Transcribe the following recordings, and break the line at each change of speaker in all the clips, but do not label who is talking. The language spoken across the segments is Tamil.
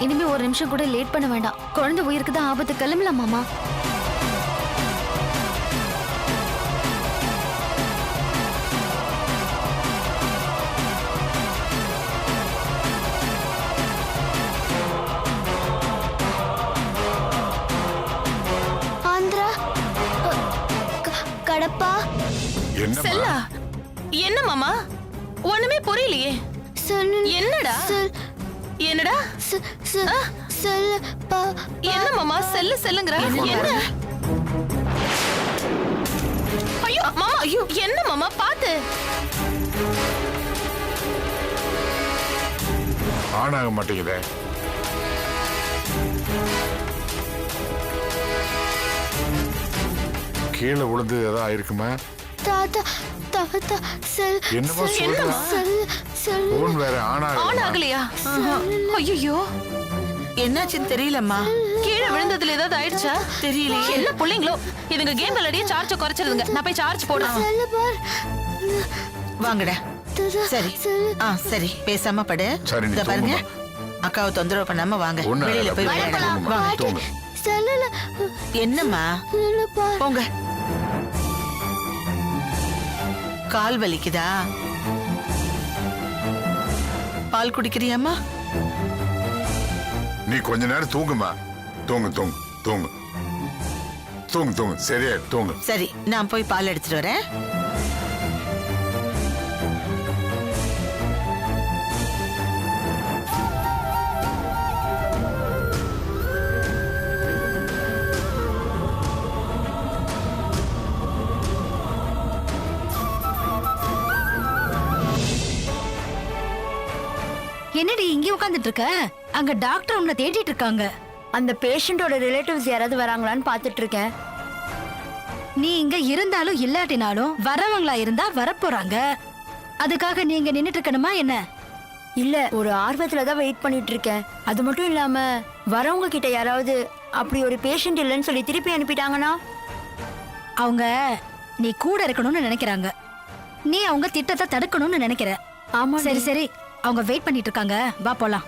இனிமே ஒரு நிமிஷம் கூட லேட் பண்ண வேண்டாம். குழந்தை உயிருக்கு தான் ஆபத்து. கிளம்பலாம் மாமா. ஆந்திரா, கடப்பா.
செல்லா, என்ன மாமா? ஒண்ணுமே புரியலையே. என்னடா என்னடா என்ன மாமா? செல்லு செல்லுங்கற என்ன? ஐயோ மாமா, ஐயோ என்ன மாமா? பாத்து.
ஆனாக மாட்டேங்குதே. கீழே விழுந்து ஏதா இருக்குமா?
தாத்தா தாத்தா செல்.
என்னமோ சொல்றா. போன் வேற ஆன்
ஆகலையா? ஐயோ
என்னாச்சுன்னு தெரியலம்மா.
கீழே விழுந்ததுல ஏதாவது ஆயிடுச்சா தெரியலையே. என்ன புள்ளைங்களோ இதுங்க கேம் விளையாடியே சார்ஜ் குறைச்சிருதுங்க. நான் போய் சார்ஜ் போடுறேன்.
வாங்கடா. சரி சரி, பேசாம படு. இத பாருங்க, அக்காவை தொந்தரவு பண்ணாம வாங்க. வெளியில போய் விளையாடலாம். என்னம்மா? போங்க. கால் வலிக்குதா? பால் குடிக்கிறியாம்மா?
நீ கொஞ்ச நேரம் தூங்குமா. தூங்கு தூங்கு தூங்கு தூங்கு தூங்கு. சரியா தூங்கு.
சரி, நான் போய் பால் எடுத்துட்டு வரேன்.
என்னடி இங்கே உட்கார்ந்துட்டு இருக்க? அங்க டாக்டர் உன்னை தேடிட்டு இருக்காங்க. அந்த பேஷண்டோட ரிலேட்டிவ்ஸ் யாராவது வராங்களான்னு பாத்துட்டு இருக்கேன். நீ இங்க இருந்தாலும் இல்லாட்டினாலும் வரவங்களா இருந்தா வரப்போறாங்க. அதுக்காக நீங்க நின்னுட்டு இருக்கணுமா என்ன? இல்ல, ஒரு ஆர்வத்துல தான் வெயிட் பண்ணிட்டு இருக்கேன். அது மட்டும் இல்லாம வரவங்க கிட்ட யாராவது அப்படி ஒரு பேஷண்ட் இல்லைன்னு சொல்லி திருப்பி அனுப்பிட்டாங்கன்னா அவங்க நீ கூட இருக்கணும்னு நினைக்கிறாங்க. நீ அவங்க திட்டத்தை தடுக்கணும்னு நினைக்கிற. ஆமா. சரி சரி, அவங்க வெயிட் பண்ணிட்டு இருக்காங்க. வா போலாம்.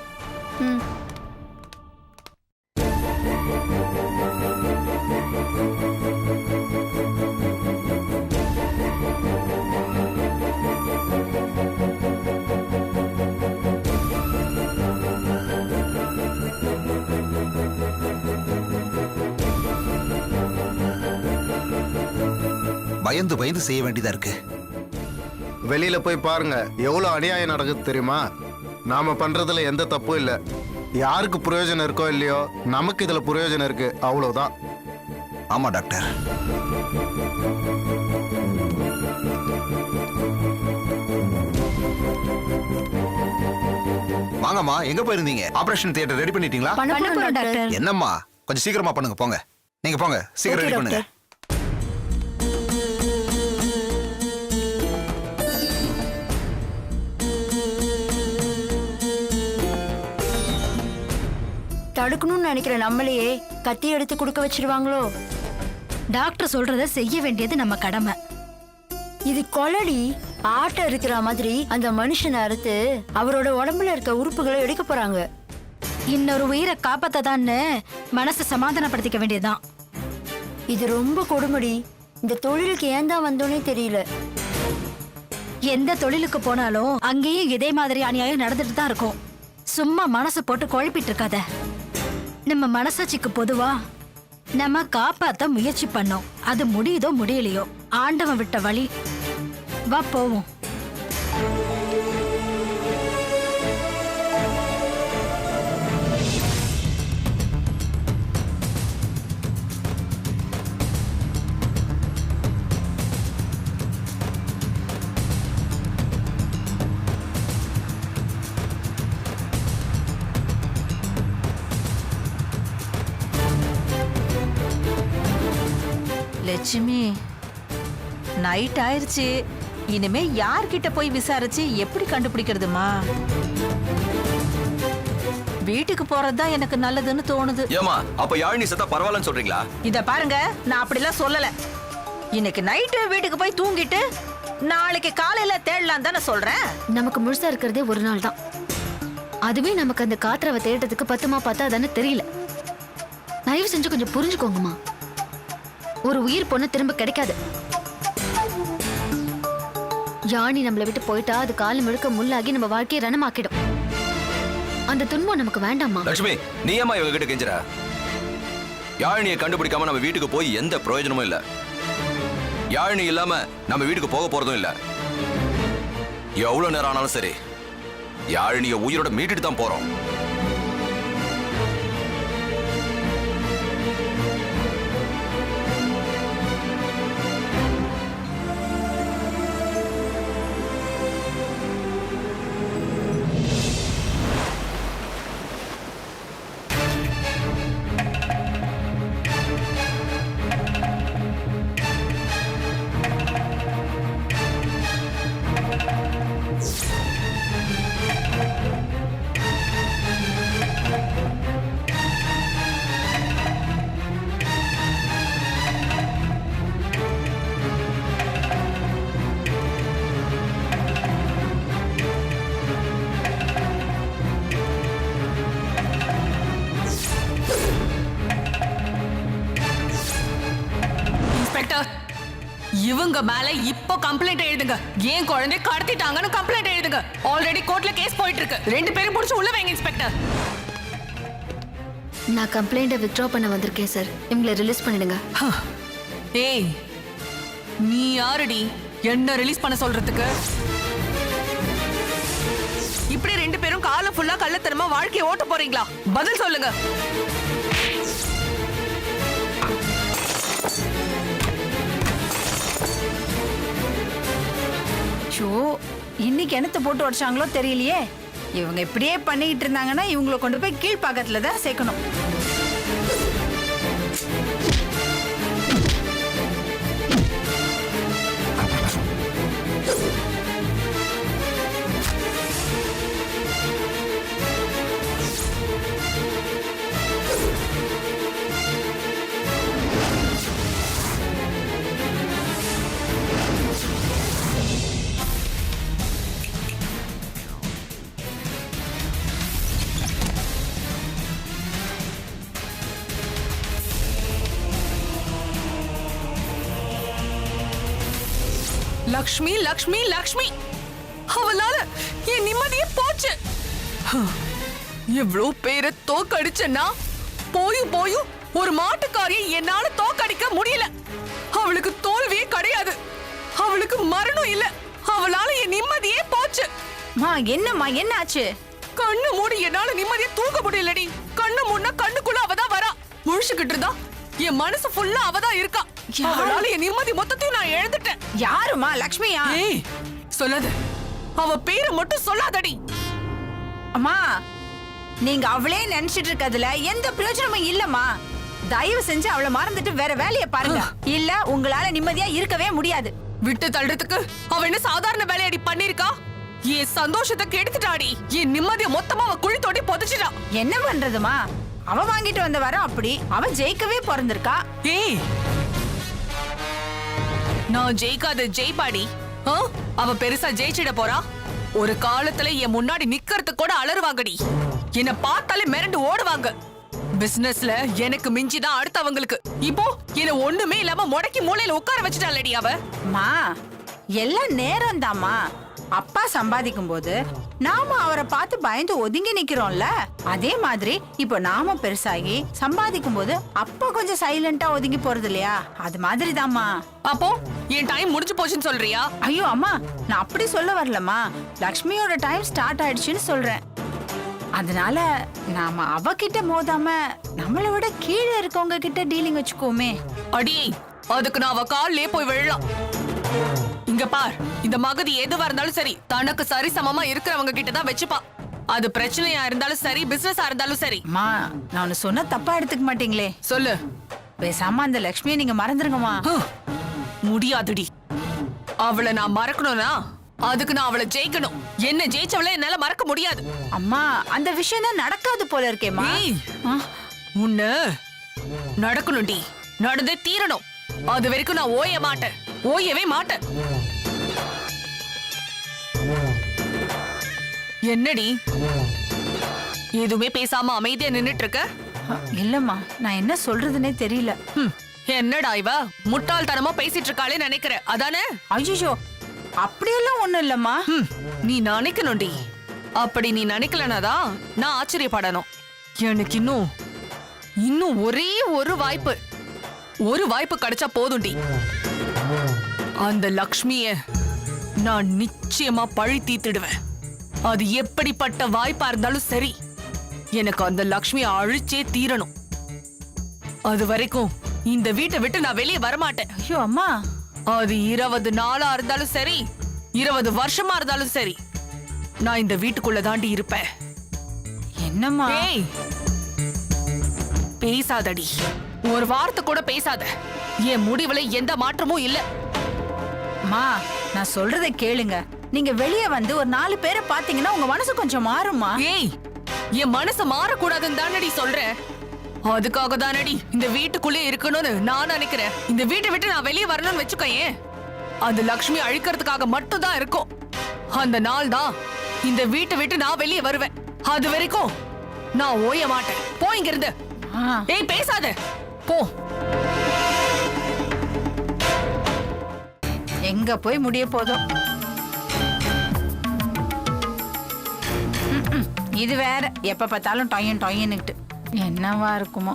பயந்து பயந்து செய்ய வேண்டியதா இருக்கு.
வெளியில போய் பாருங்க, எவ்வளவு அநியாயம் நடக்குது தெரியுமா? நாம பண்றதுல எந்த தப்பும் இல்ல. யாருக்கு பிரயோஜனம் இருக்கோ இல்லையோ, நமக்கு இதுல பிரயோஜனம் இருக்கு, அவ்வளவுதான்.
ஆமா டாக்டர். வாங்கம்மா, எங்க போயிருந்தீங்க? ஆபரேஷன் தியேட்டர் ரெடி பண்ணிட்டீங்களா? என்னம்மா, கொஞ்சம் சீக்கிரமா பண்ணுங்க. போங்க, நீங்க போங்க, சீக்கிரம் ரெடி பண்ணுங்க.
தடுக்கணும்னு நினைக்கிற நம்மளையே கத்தி எடுத்து கொடுக்க வச்சிருவாங்களோ? டாக்டர் சொல்றத செய்ய வேண்டியது நம்ம கடமை. இது கொலடி. ஆட்டை இருக்கிற மாதிரி அந்த மனுஷனை அறுத்து அவரோட உடம்புல இருக்க உறுப்புகளை எடுக்க போறாங்க. இன்னொரு உயிரை காப்பாத்ததான்னு மனசை சமாதானப்படுத்திக்க வேண்டியதுதான். இது ரொம்ப கொடுமடி. இந்த தொழிலுக்கு ஏன் தான் வந்தோன்னே தெரியல. எந்த தொழிலுக்கு போனாலும் அங்கேயும் இதே மாதிரி அநியாயம் நடந்துட்டு தான் இருக்கும். சும்மா மனசை போட்டு குழப்பிட்டு இருக்காத. நம்ம மனசாட்சிக்கு பொதுவா நம்ம காப்பாத்த முயற்சி பண்ணோம். அது முடியுதோ முடியலையோ, ஆண்டவன் விட்ட வழி. வா போவோம்.
லட்சுமி, நைட் ஆயிருச்சு. இனிமே யார்கிட்ட போய் விசாரிச்சு எப்படி கண்டுபிடிக்கிறதுமா? வீட்டுக்கு போறதுதான் எனக்கு நல்லதுன்னு தோணுது.
ஏமா அப்ப யாழினி செத்தா பரவாயில்லன்னு சொல்றீங்களா?
இத பாருங்க, நான் அப்படிலாம் சொல்லல. இன்னைக்கு நைட்டு வீட்டுக்கு போய் தூங்கிட்டு நாளைக்கு காலையில தேடலாம் தானே சொல்றேன்.
நமக்கு முழுசா இருக்கிறதே ஒரு நாள் தான். அதுவே நமக்கு அந்த காத்திரவை தேடுறதுக்கு பத்துமா பத்தாதான்னு தெரியல. தயவு செஞ்சு கொஞ்சம் புரிஞ்சுக்கோங்கம்மா. ஒரு உயிர் பொண்ணு திரும்ப கிடைக்காது. யானி நம்மளை விட்டு போயிட்டா அது காலம் முழுக்க முள்ளாகி நம்ம வாழ்க்கையை ரணமாக்கிடும். அந்த துன்பம் நமக்கு வேண்டாமா?
லட்சுமி, நீ ஏமா இவங்க கிட்ட கெஞ்சற? யாழினியை கண்டுபிடிக்காம நம்ம வீட்டுக்கு போய் எந்த பிரயோஜனமும் இல்ல. யாழினி இல்லாம நம்ம வீட்டுக்கு போக போறதும் இல்ல. எவ்வளவு நேரம் ஆனாலும் சரி, யாழினிய உயிரோட மீட்டுட்டு தான் போறோம்.
இவங்க மேல இப்போ கம்ப்ளைண்ட் எழுதுங்க. ஏன் குழந்தை கடத்திட்டாங்கன்னு கம்ப்ளைண்ட் எழுதுங்க. ஆல்ரெடி கோர்ட்ல கேஸ் போயிட்டு இருக்கு. 2 பேரும் புடிச்சு உள்ள வைங்க இன்ஸ்பெக்டர்.
நான் கம்ப்ளைண்ட வித்ட்ரா பண்ண வந்திருக்கேன் சார். இவங்களை ரிலீஸ் பண்ணிடுங்க.
ஏய், நீ யாருடி என்ன ரிலீஸ் பண்ண சொல்றதுக்கு? இப்படி 2 பேரும் காலம் ஃபுல்லா கள்ளத்தனமா வாழ்க்கையை ஓட்ட போறீங்களா? பதில் சொல்லுங்க.
இன்னைக்கு என்னத்தை போட்டு உடைச்சாங்களோ தெரியலையே. இவங்க இப்படியே பண்ணிக்கிட்டு இருந்தாங்கன்னா இவங்களை கொண்டு போய் கீழ்பாக்கத்துல தான் சேர்க்கணும்.
லக்ஷ்மி லக்ஷ்மி லக்ஷ்மி, அவளால என் நிம்மதியே போச்சு. எவ்வளவு பேரை தோக்கடிச்சனா போயும் ஒரு மாட்டுக்காரியை என்னால தோக்கடிக்க முடியல. அவளுக்கு தோல்வியே கிடையாது. அவளுக்கு மரணம் இல்ல. அவளால என் நிம்மதியே போச்சு.
என்னம்மா என்னாச்சு?
கண்ணு மூடி என்னால நிம்மதியை தூங்க முடியலடி. கண்ணு மூடினா கண்ணுக்குள்ள அவதான் வரா. முழிச்சுக்கிட்டு இருந்தா என் மனசு ஃபுல்லா அவதான் இருக்கா. அவளால என் நிம்மதி மொத்தத்தையும் நான் இழந்துட்டேன்.
யாருமா? லக்ஷ்மியா?
ஏய், சொல்லாத. அவ பேரை மட்டும் சொல்லாதடி.
அம்மா, நீங்க அவளே நினைச்சிட்டு இருக்கிறதுல எந்த பிரயோஜனமும் இல்லம்மா. தயவு செஞ்சு அவளை மறந்துட்டு வேற வேலையை பாருங்க. இல்ல உங்களால நிம்மதியா இருக்கவே முடியாது.
விட்டு தள்ளுறதுக்கு அவ என்ன சாதாரண வேலையடி பண்ணிருக்கா? என் சந்தோஷத்தை கெடுத்துட்டாடி. என் நிம்மதியை மொத்தமா அவ குழி தோண்டி புதைச்சிட்டா.
என்ன பண்றதுமா? அவ வாங்கிட்டு வந்த வர அப்படி. அவ ஜெயிக்கவே பிறந்திருக்கா.
ஏய், நான் ஜெயிக்காத ஜெயிப்பாடி. அவ பெருசா ஜெயிச்சிட போறா. ஒரு காலத்துல என் முன்னாடி நிக்கிறதுக்கு கூட அலறுவாங்கடி. என்ன பார்த்தாலே மிரண்டு ஓடுவாங்க. பிசினஸ்ல எனக்கு மிஞ்சிதான் அடுத்தவங்களுக்கு. இப்போ என்ன ஒண்ணுமே இல்லாம முடக்கி மூலையில உட்கார வச்சுட்டாளடி அவ.
மா, எல்லாம் நேரம் தாமா. அப்பா சம்பாதிக்கும் போது நாம அவரை பார்த்து பயந்து ஒதுங்கி நிக்கிறோம்ல, அதே மாதிரி இப்போ நாம பெருசாகி சம்பாதிக்கும் போது அப்பா கொஞ்சம் சைலண்டா ஒதுங்கி போறது இல்லையா? அது மாதிரி தாமா.
அப்போ என் டைம் முடிஞ்சு போச்சுன்னு சொல்றியா?
ஐயோ அம்மா, நான் அப்படி சொல்ல வரலம்மா. லக்ஷ்மியோட டைம் ஸ்டார்ட் ஆயிடுச்சுன்னு சொல்றேன். அதனால நாம அவகிட்ட மோதாம நம்மளை விட கீழே இருக்கவங்க கிட்ட டீலிங் வச்சுக்கோமே.
அடி, அதுக்கு நான் அவ கால்லே போய் விழலாம். இங்க பார், இந்த மகதி எதுவா இருந்தாலும் சரி தனக்கு சரி சமமா இருக்கிறவங்க கிட்ட தான் வச்சுப்பா. அது பிரச்சனையா இருந்தாலும் சரி, பிசினஸா இருந்தாலும் சரி.
அம்மா, நான் ஒன்னு சொன்ன தப்பா எடுத்துக்க மாட்டீங்களே?
சொல்லு.
பேசாம அந்த லக்ஷ்மியை நீங்க மறந்துருங்கம்மா.
முடியாதுடி. அவளை நான் மறக்கணும்னா அதுக்கு நான் அவளை ஜெயிக்கணும். என்ன ஜெயிச்சவளை என்னால மறக்க முடியாது.
அம்மா அந்த விஷயம் தான் நடக்காது போல இருக்கேம்மா.
ஏய், உன்ன நடக்கணும்டி, நடந்தே தீரணும். அது வரைக்கும் நான் ஓய மாட்டேன், ஓயவே மாட்டேன். என்னடி எதுவுமே பேசாம அமைதியா நின்னுட்டு இருக்க?
இல்லம்மா நான் என்ன சொல்றதுன்னே தெரியல.
என்னடா இவ முட்டாள்தனமா பேசிட்டு இருக்காளே நினைக்கிற அதானே?
ஐயோ அப்படியெல்லாம் ஒண்ணும் இல்லம்மா.
நீ நினைக்கணும்டி. அப்படி நீ நினைக்கலனாதான் நான் ஆச்சரியப்படணும். எனக்கு இன்னும் ஒரே ஒரு வாய்ப்பு கிடைச்சா போதும்டி. அந்த லக்ஷ்மிய நான் நிச்சயமா பழி தீர்த்திடுவேன். அது எப்படிப்பட்ட வாய்ப்பா இருந்தாலும் சரி, எனக்கு அந்த லக்ஷ்மியை அழிச்சே தீரணும். அது வரைக்கும் இந்த வீட்டை விட்டு நான் வெளியே வரமாட்டேன்.
ஐயோ அம்மா,
அது 20 நாளா இருந்தாலும் சரி, 20 வருஷமா இருந்தாலும் சரி, நான் இந்த வீட்டுக்குள்ள தாண்டி இருப்பேன்.
என்னம்மா?
ஏய், பேசாதடி, ஒரு வார்த்தை கூட பேசாத. என் முடிவுல எந்த மாற்றமும் இல்ல.
அம்மா நான் சொல்றதை கேளுங்க. நீங்க வெளியே வந்து ஒரு 4 பேரை பாத்தீங்கன்னா உங்க மனசு கொஞ்சம் மாறுமா?
ஏய், என் மனசு மாறக்கூடாதுன்னு தானடி சொல்றேன். அதுக்காக தானடி இந்த வீட்டுக்குள்ளே இருக்கணும்னு நான் நினைக்கிறேன். இந்த வீட்டை விட்டு நான் வெளியே வரணும்னு வச்சுக்கோயேன், அது லக்ஷ்மி அழிக்கிறதுக்காக மட்டும் தான் இருக்கும். அந்த நாள் தான் இந்த வீட்டை விட்டு நான் வெளியே வருவேன். அது வரைக்கும் நான் ஓய மாட்டேன். போ இங்க இருந்து. ஏய் பேசாத, போ.
எங்க போய் முடிய போதும். இது வேற, எப்ப பார்த்தாலும் டொய்யன்னுட்டு என்னவா இருக்குமோ.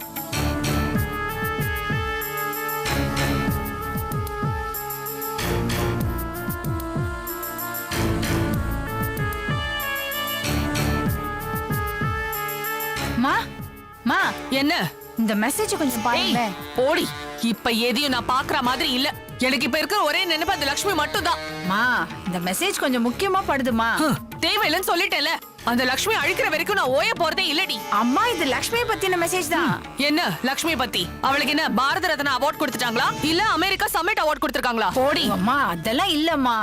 மா
என்ன
இந்த மெசேஜ் கொஞ்சம் பாருங்க.
போடி, இப்ப எதையும் நான் பாக்குற மாதிரி இல்ல. எனக்கு இப்ப இருக்கிற ஒரே நினைப்பு அந்த லக்ஷ்மி மட்டும் தான்.
மா இந்த மெசேஜ் கொஞ்சம் முக்கியமா படுதுமா.
தேவையில்லைன்னு சொல்லிட்டேன்ல. அந்த லக்ஷ்மி அழிக்கிற வரைக்கும் நான் ஓய போறதே இல்லடி.
அம்மா இது லக்ஷ்மியை பத்தின மெசேஜ் தான்.
என்ன லக்ஷ்மி பத்தி? அவளுக்கு என்ன பாரத ரத்னா அவார்ட் கொடுத்துட்டாங்களா இல்ல அமெரிக்கா சம்மிட் அவார்ட் கொடுத்திருக்காங்களா? போடி.
அம்மா அதெல்லாம் இல்லம்மா.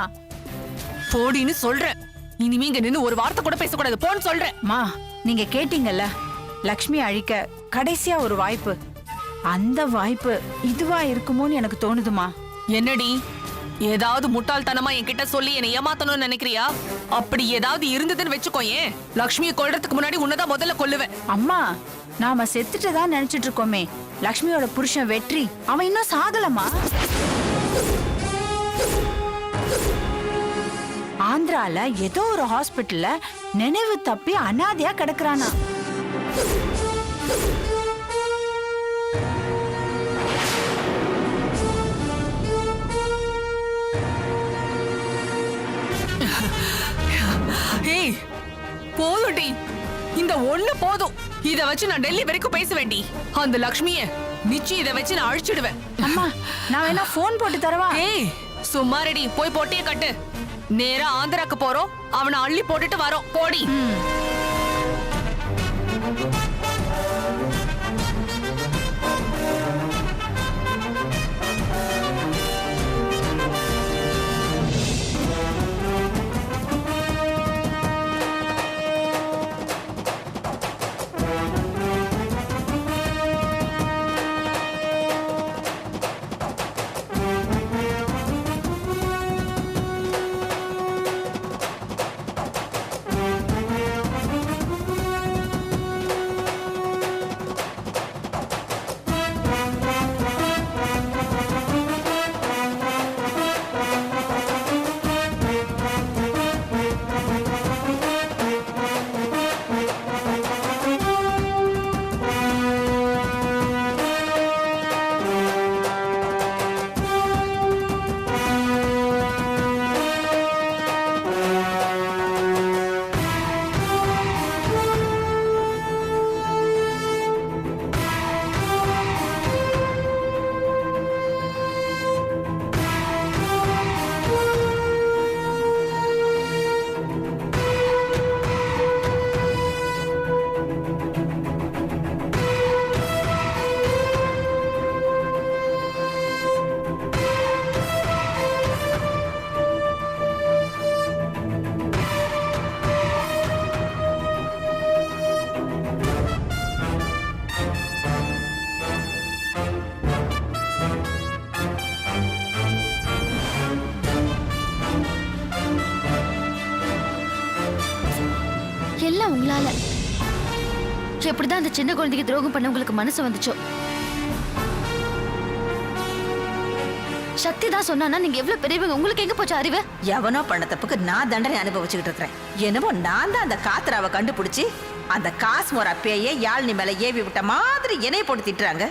போடின்னு சொல்றேன். இனிமே இங்க நின்னு ஒரு வார்த்தை கூட பேசக்கூடாது. போன்னு சொல்றேன்.
மா நீங்க கேட்டீங்கல்ல, லக்ஷ்மி அழிக்க கடைசியா ஒரு வாய்ப்பு. அந்த வாய்ப்பு இதுவா இருக்குமோன்னு எனக்கு தோணுதுமா.
என்னடி ஏதாவது முட்டாள்தனமா என்கிட்ட சொல்லி என்னை ஏமாத்தணும்னு நினைக்கிறியா? அப்படி ஏதாவது இருந்ததுன்னு வச்சுக்கோயேன், லக்ஷ்மியை கொல்றதுக்கு முன்னாடி உன்னதான் முதல்ல கொல்லுவேன்.
அம்மா நாம செத்துட்டதான் நினைச்சிட்டு இருக்கோமே. லக்ஷ்மியோட புருஷன் வெற்றி அவன் இன்னும் சாகலமா. ஆந்திரால ஏதோ ஒரு ஹாஸ்பிட்டல்ல நினைவு தப்பி அனாதையா கிடக்குறானா.
ஏய் போதும்டி, இந்த ஒண்ணு போதும். இத வச்சு நான் டெல்லி வரைக்கும் பேச வேண்டி. அந்த லக்ஷ்மிய நிச்சயம் இத வச்சு நான் அழிச்சிடுவேன்.
அம்மா நான் வேணா போன் போட்டு தரவா?
ஏய் சும்மா ரெடி, போய் பொட்டிய கட்டு. நேரா ஆந்திராக்கு போறோம், அவனை அள்ளி போட்டுட்டு வரோம். போடி.
உங்களால. எப்படிதான் அந்த சின்ன குழந்தைக்கு துரோகம் பண்ண உங்களுக்கு மனசு வந்துச்சோ? சக்தி தான் சொன்னா நீங்க எவ்வளவு பெரியவங்க, உங்களுக்கு எங்க போச்சு அறிவு?
எவனோ பண்ண தப்புக்கு நான் தண்டனை அனுபவிச்சுக்கிட்டு இருக்கிறேன். என்னமோ நான் தான் அந்த காத்துராவை கண்டுபிடிச்சி அந்த காஸ்மோரா பேயை யாழ்னி மேல ஏவி விட்ட மாதிரி என்னைய போட்டு திட்டுறாங்க.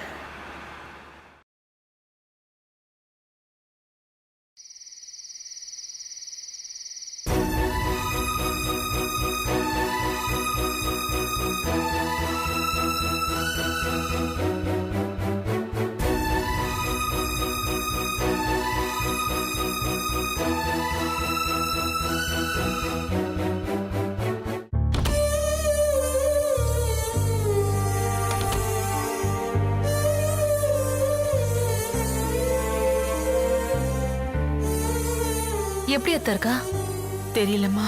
எப்படி அத்தை இருக்கா?
தெரியலம்மா.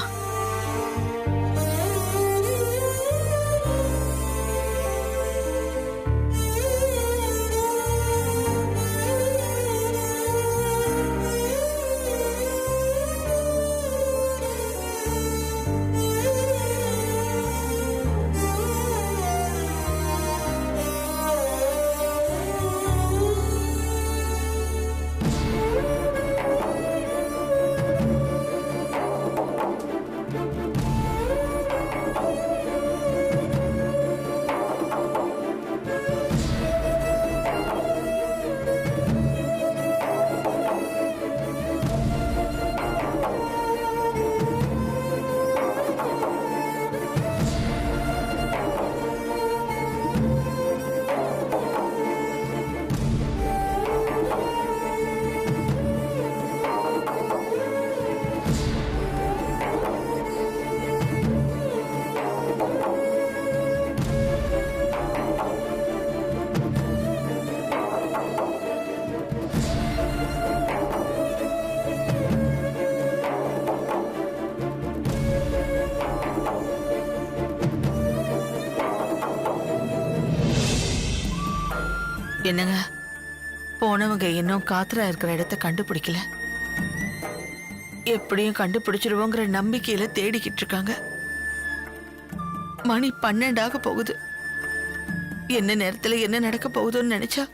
என்னங்க, போனவங்க இன்னும் காத்துரா இருக்கிற இடத்த கண்டுபிடிக்கல. எப்படியும் கண்டுபிடிச்சிருவோங்கிற நம்பிக்கையில தேடிக்கிட்டு இருக்காங்க. மணி 12 போகுது. என்ன நேரத்துல என்ன நடக்க போகுதுன்னு நினைச்சா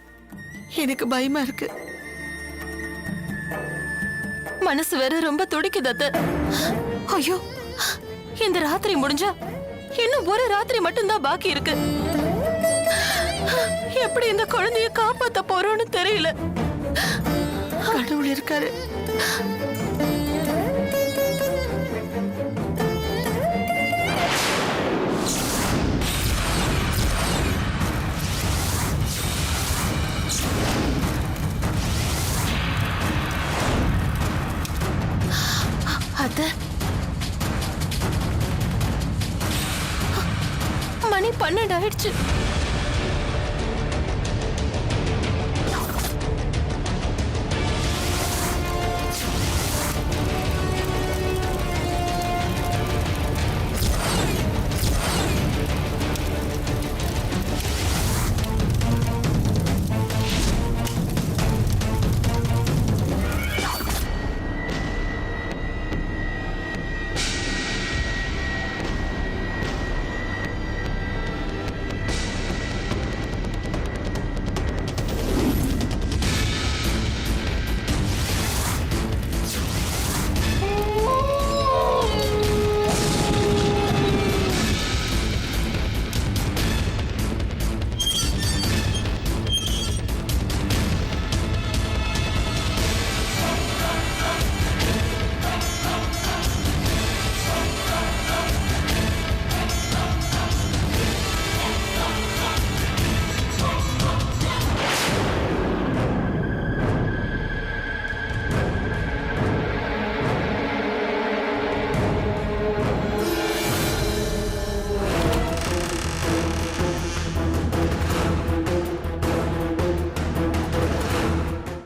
எனக்கு பயமா இருக்கு.
மனசு வேற ரொம்ப துடிக்குது அத்தை. ஐயோ, இந்த ராத்திரி முடிஞ்சா இன்னும் ஒரு ராத்திரி மட்டும்தான் பாக்கி இருக்கு. எப்படி இந்த குழந்தைய காப்பாத்த போறோம்னு தெரியல.
கடவுள் இருக்காரு.
அத்தை, மணி 12 ஆயிடுச்சு.